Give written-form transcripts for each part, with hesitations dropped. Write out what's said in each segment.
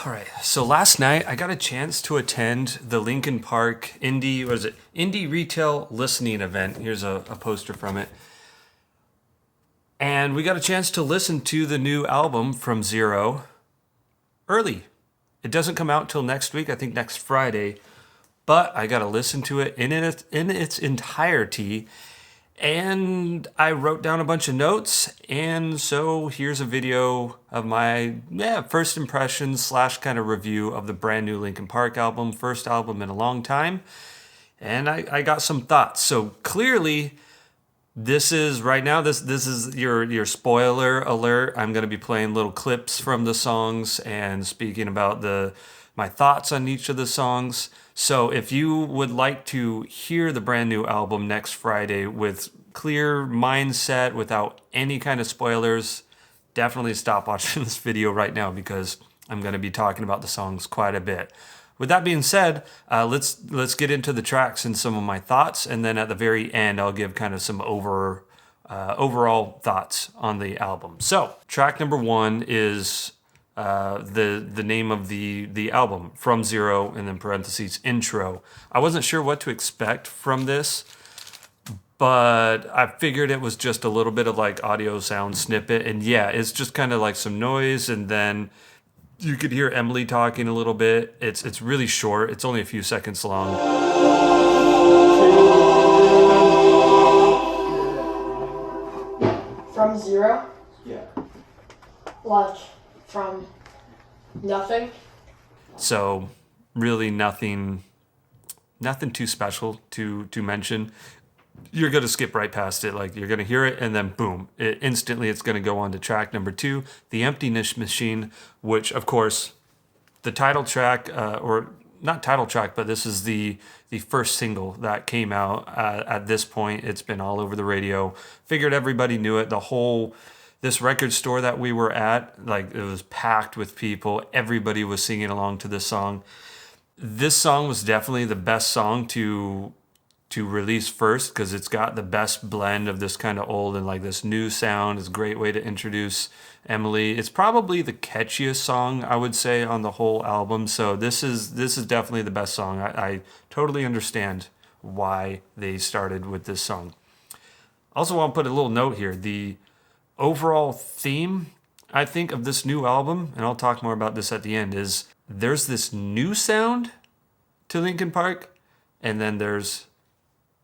All right, so last night I got a chance to attend the Linkin Park indie retail listening event. Here's a poster from it. And we got a chance to listen to the new album From Zero early. It doesn't come out till next week, I think next Friday, but I got to listen to it in its entirety. And I wrote down a bunch of notes, and so here's a video of my first impressions / kind of review of the brand new Linkin Park album, first album in a long time, and I got some thoughts. So clearly, this is your spoiler alert. I'm going to be playing little clips from the songs and speaking about my thoughts on each of the songs. So if you would like to hear the brand new album next Friday with clear mindset, without any kind of spoilers, definitely stop watching this video right now because I'm going to be talking about the songs quite a bit. With that being said, let's get into the tracks and some of my thoughts, and then at the very end, I'll give kind of some overall thoughts on the album. So track number 1 is the name of the album, From Zero, and then parentheses intro. I wasn't sure what to expect from this, but I figured it was just a little bit of like audio sound snippet, and yeah, it's just kind of like some noise, and then you could hear Emily talking a little bit. It's really short. It's only a few seconds long. From zero? Yeah. Like from nothing? So really nothing too special to mention. You're going to skip right past it. Like, you're going to hear it, and then boom, instantly it's going to go on to track number 2, The Emptiness Machine, which, of course, the title track, or not title track, but this is the first single that came out. At this point, it's been all over the radio. Figured everybody knew it. This record store that we were at, like, it was packed with people. Everybody was singing along to this song. This song was definitely the best song to release first, because it's got the best blend of this kind of old and like this new sound. It's a great way to introduce Emily. It's probably the catchiest song, I would say, on the whole album. So this is definitely the best song. I totally understand why they started with this song. Also want to put a little note here. The overall theme, I think, of this new album, and I'll talk more about this at the end, is there's this new sound to Linkin Park, and then there's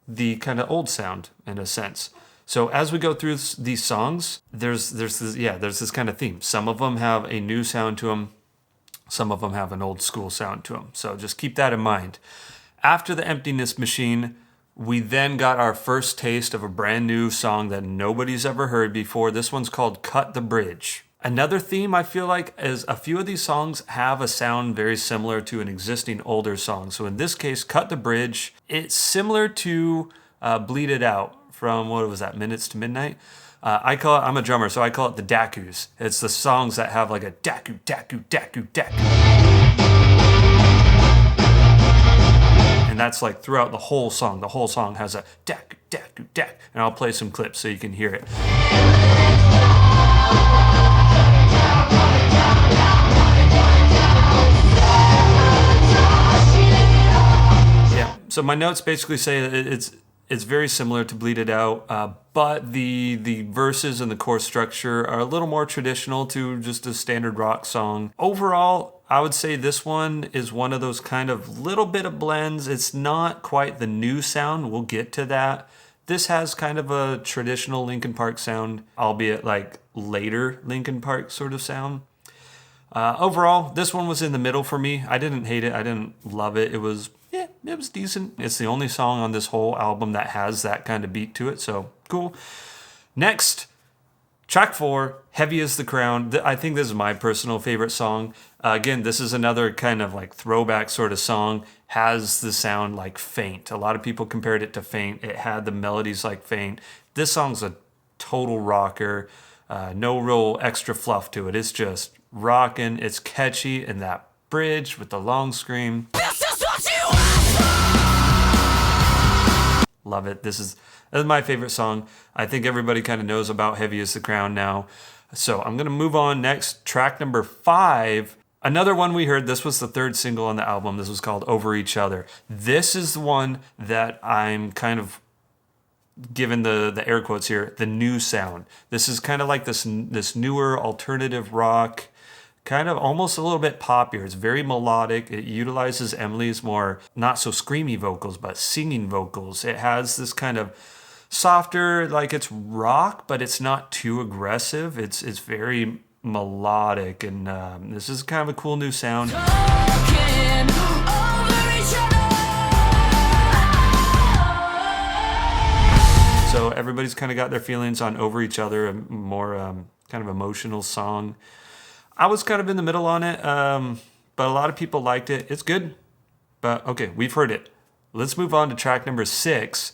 the kind of old sound in a sense. So as we go through these songs, there's this kind of theme. Some of them have a new sound to them. Some of them have an old school sound to them. So just keep that in mind. After The Emptiness Machine, we then got our first taste of a brand new song that nobody's ever heard before. This one's called Cut the Bridge. Another theme I feel like is a few of these songs have a sound very similar to an existing older song. So in this case, Cut the Bridge, it's similar to Bleed It Out from, what was that, Minutes to Midnight? I'm a drummer, so I call it the dakus. It's the songs that have like a daku, daku, daku, daku. And that's like throughout the whole song. The whole song has a daku, daku, daku. And I'll play some clips so you can hear it. So my notes basically say that it's very similar to Bleed It Out, but the verses and the chorus structure are a little more traditional to just a standard rock song. Overall, I would say this one is one of those kind of little bit of blends. It's not quite the new sound. We'll get to that. This has kind of a traditional Linkin Park sound, albeit like later Linkin Park sort of sound. Overall, this one was in the middle for me. I didn't hate it. I didn't love it. It was decent. It's the only song on this whole album that has that kind of beat to it, so cool. Next, track 4, Heavy as the Crown. I think this is my personal favorite song. Again, this is another kind of like throwback sort of song. Has the sound like Faint. A lot of people compared it to Faint. It had the melodies like Faint. This song's a total rocker. No real extra fluff to it. It's just rocking. It's catchy, and that bridge with the long scream. Love it. This is my favorite song. I think everybody kind of knows about Heavy as the Crown now. So I'm going to move on next. Track number 5 Another one we heard, this was the third single on the album. This was called Over Each Other. This is the one that I'm kind of given the air quotes here, the new sound. This is kind of like this newer alternative rock, kind of almost a little bit poppier. It's very melodic. It utilizes Emily's more not so screamy vocals, but singing vocals. It has this kind of softer, like it's rock, but it's not too aggressive. It's very melodic, and this is kind of a cool new sound. So everybody's kind of got their feelings on Over Each Other, a more kind of emotional song. I was kind of in the middle on it, but a lot of people liked it. It's good, but okay, we've heard it. Let's move on to track number 6,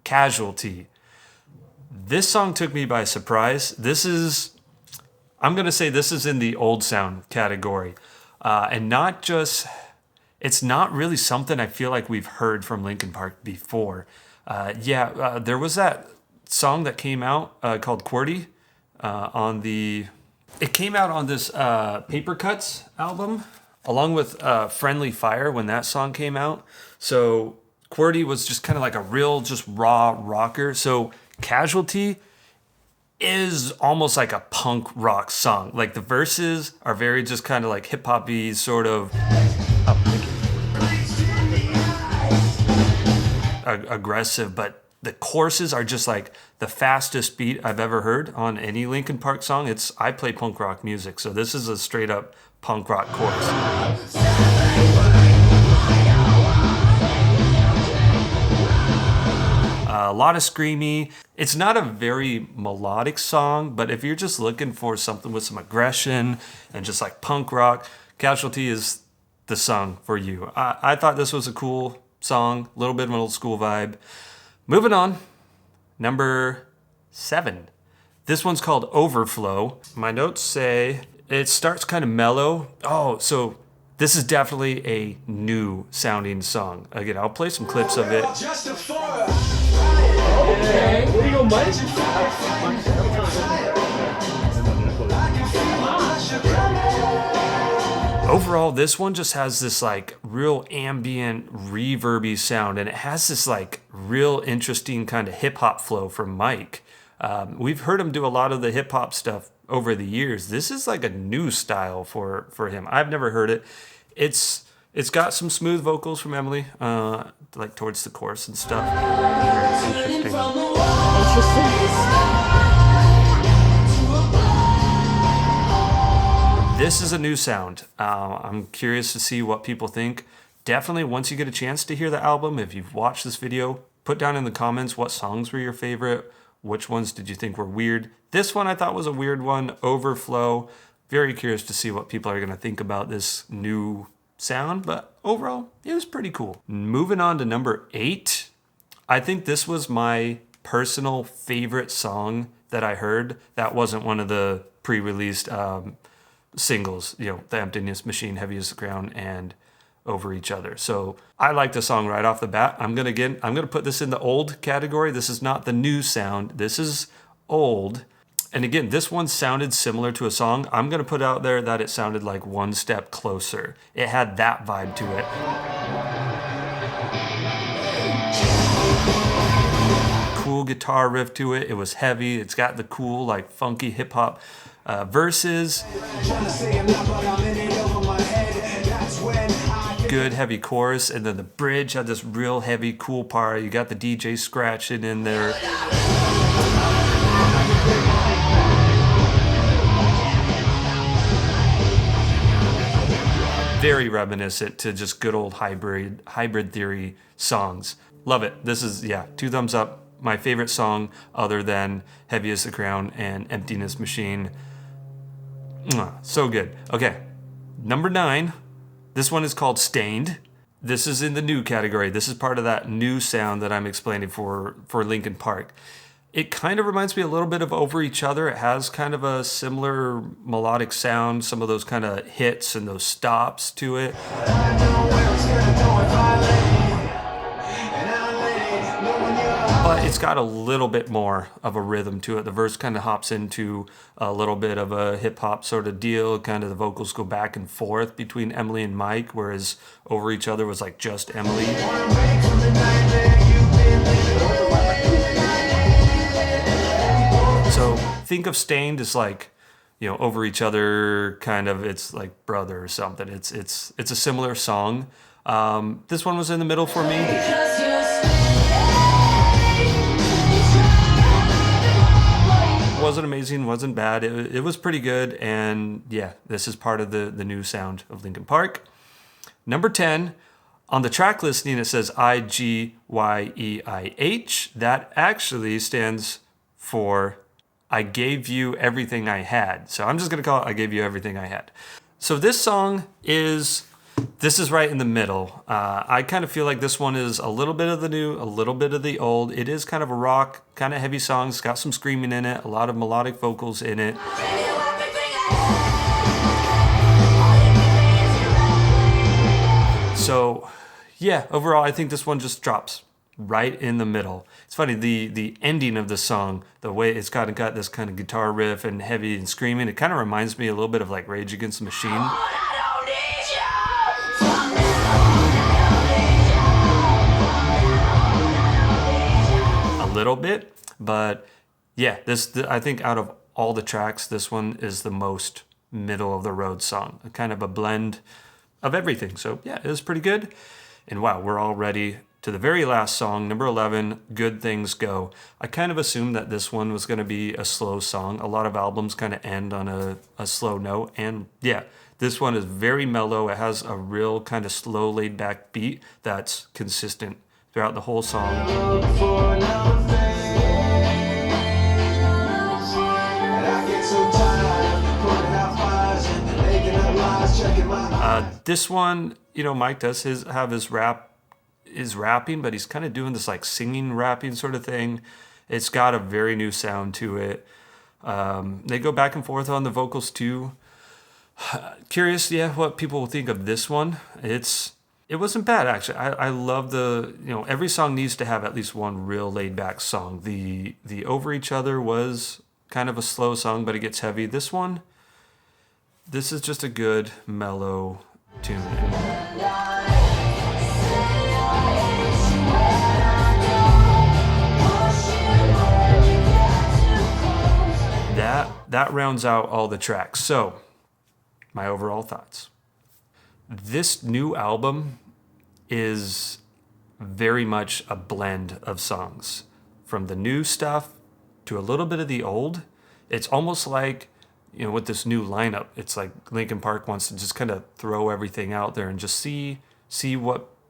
Casualty. This song took me by surprise. I'm going to say this is in the old sound category. And not just, it's not really something I feel like we've heard from Linkin Park before. There was that song that came out called QWERTY it came out on this Paper Cuts album, along with Friendly Fire when that song came out. So QWERTY was just kind of like a real, just raw rocker. So Casualty is almost like a punk rock song. Like the verses are very just kind of like hip hoppy, sort of aggressive, but the choruses are just like the fastest beat I've ever heard on any Linkin Park song. I play punk rock music, so this is a straight up punk rock chorus. A lot of screamy. It's not a very melodic song, but if you're just looking for something with some aggression and just like punk rock, Casualty is the song for you. I thought this was a cool song, a little bit of an old school vibe. Moving on, number 7. This one's called Overflow. My notes say it starts kind of mellow. Oh, so this is definitely a new sounding song. Again, I'll play some clips of it. Okay. Legal Mike. Overall, this one just has this like real ambient reverby sound, and it has this like real interesting kind of hip hop flow from Mike. We've heard him do a lot of the hip hop stuff over the years. This is like a new style for him. I've never heard it. It's got some smooth vocals from Emily, like towards the chorus and stuff. Very interesting. This is a new sound. I'm curious to see what people think. Definitely, once you get a chance to hear the album, if you've watched this video, put down in the comments what songs were your favorite. Which ones did you think were weird? This one I thought was a weird one, Overflow. Very curious to see what people are going to think about this new sound, but overall, it was pretty cool. Moving on to number 8. I think this was my personal favorite song that I heard. That wasn't one of the pre-released singles, The Emptiness Machine, Heavy as the Ground, and Over Each Other. So I like the song right off the bat. I'm gonna put this in the old category. This is not the new sound. This is old. And again, this one sounded similar to a song. I'm gonna put out there that it sounded like One Step Closer. It had that vibe to it. Cool guitar riff to it. It was heavy. It's got the cool, like funky hip hop verses. Good heavy chorus, and then the bridge had this real heavy cool part. You got the DJ scratching in there. Very reminiscent to just good old hybrid theory songs. Love it. This is 2 thumbs up. My favorite song other than Heavy as the Ground and Emptiness Machine. So good. Okay, number 9. This one is called Stained. This is in the new category. This is part of that new sound that I'm explaining for Linkin Park. It kind of reminds me a little bit of Over Each Other. It has kind of a similar melodic sound, some of those kind of hits and those stops to it. but it's got a little bit more of a rhythm to it. The verse kind of hops into a little bit of a hip hop sort of deal. Kind of the vocals go back and forth between Emily and Mike, whereas Over Each Other was like just Emily. So think of Stained as like, Over Each Other, kind of, it's like Brother or something. It's a similar song. This one was in the middle for me. Wasn't amazing, wasn't bad. It was pretty good, and yeah, this is part of the new sound of Linkin Park. Number 10, on the track listing it says IGYEIH. That actually stands for I Gave You Everything I Had. So I'm just going to call it I Gave You Everything I Had. So this song is right in the middle. I kind of feel like this one is a little bit of the new, a little bit of the old. It is kind of a rock, kind of heavy song. It's got some screaming in it, a lot of melodic vocals in it. So yeah, overall, I think this one just drops right in the middle. It's funny, the ending of the song, the way it's got this kind of guitar riff and heavy and screaming, it kind of reminds me a little bit of like Rage Against the Machine. A little bit, but yeah, I think out of all the tracks, this one is the most middle of the road song, kind of a blend of everything. So yeah, it was pretty good. And wow, we're all ready to the very last song, number 11, Good Things Go. I kind of assumed that this one was going to be a slow song. A lot of albums kind of end on a slow note. And yeah, this one is very mellow. It has a real kind of slow, laid back beat that's consistent throughout the whole song. This one, Mike does have his rapping, but he's kind of doing this like singing rapping sort of thing. It's got a very new sound to it. They go back and forth on the vocals too. Curious, what people will think of this one. It wasn't bad actually. I love every song needs to have at least one real laid back song. The Over Each Other was kind of a slow song, but it gets heavy. This is just a good mellow tune. That rounds out all the tracks. So, my overall thoughts. This new album is very much a blend of songs. From the new stuff to a little bit of the old. It's almost like, with this new lineup, it's like Linkin Park wants to just kind of throw everything out there and just see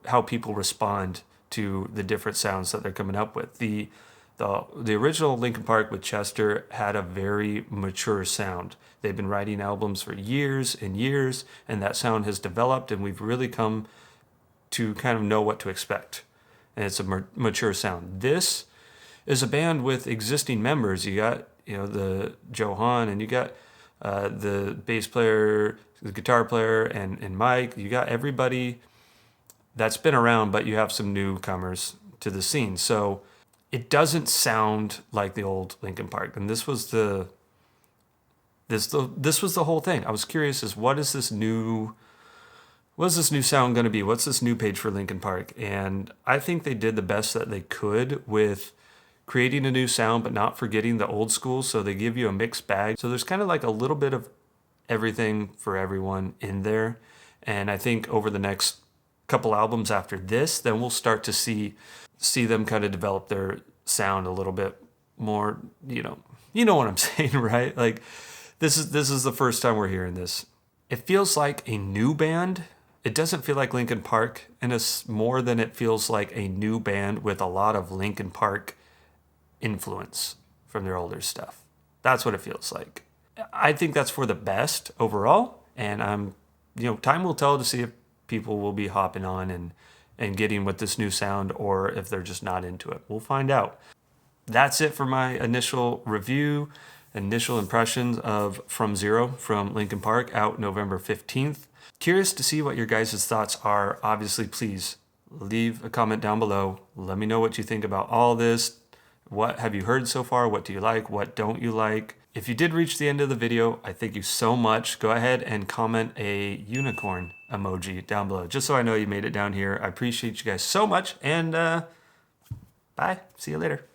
how people respond to the different sounds that they're coming up with. The original Linkin Park with Chester had a very mature sound. They've been writing albums for years and years, and that sound has developed, and we've really come to kind of know what to expect. And it's a mature sound. This is a band with existing members. You got, the Johan, and you got the bass player, the guitar player, and Mike. You got everybody that's been around, but you have some newcomers to the scene. So it doesn't sound like the old Linkin Park. And this was the whole thing. I was curious what is this new sound going to be? What's this new page for Linkin Park? And I think they did the best that they could with creating a new sound, but not forgetting the old school. So they give you a mixed bag. So there's kind of like a little bit of everything for everyone in there. And I think over the next couple albums after this, then we'll start to see them kind of develop their sound a little bit more, you know what I'm saying, right? Like this is the first time we're hearing this. It feels like a new band. It doesn't feel like Linkin Park, and it's more than it feels like a new band with a lot of Linkin Park influence from their older stuff. That's what it feels like. I think that's for the best overall, and time will tell to see if people will be hopping on and getting with this new sound, or if they're just not into it. We'll find out. That's it for my initial review, initial impressions of From Zero from Linkin Park, out November 15th. Curious to see what your guys' thoughts are. Obviously, please leave a comment down below. Let me know what you think about all this. What have you heard so far? What do you like? What don't you like? If you did reach the end of the video, I thank you so much. Go ahead and comment a unicorn emoji down below, just so I know you made it down here. I appreciate you guys so much, and bye. See you later.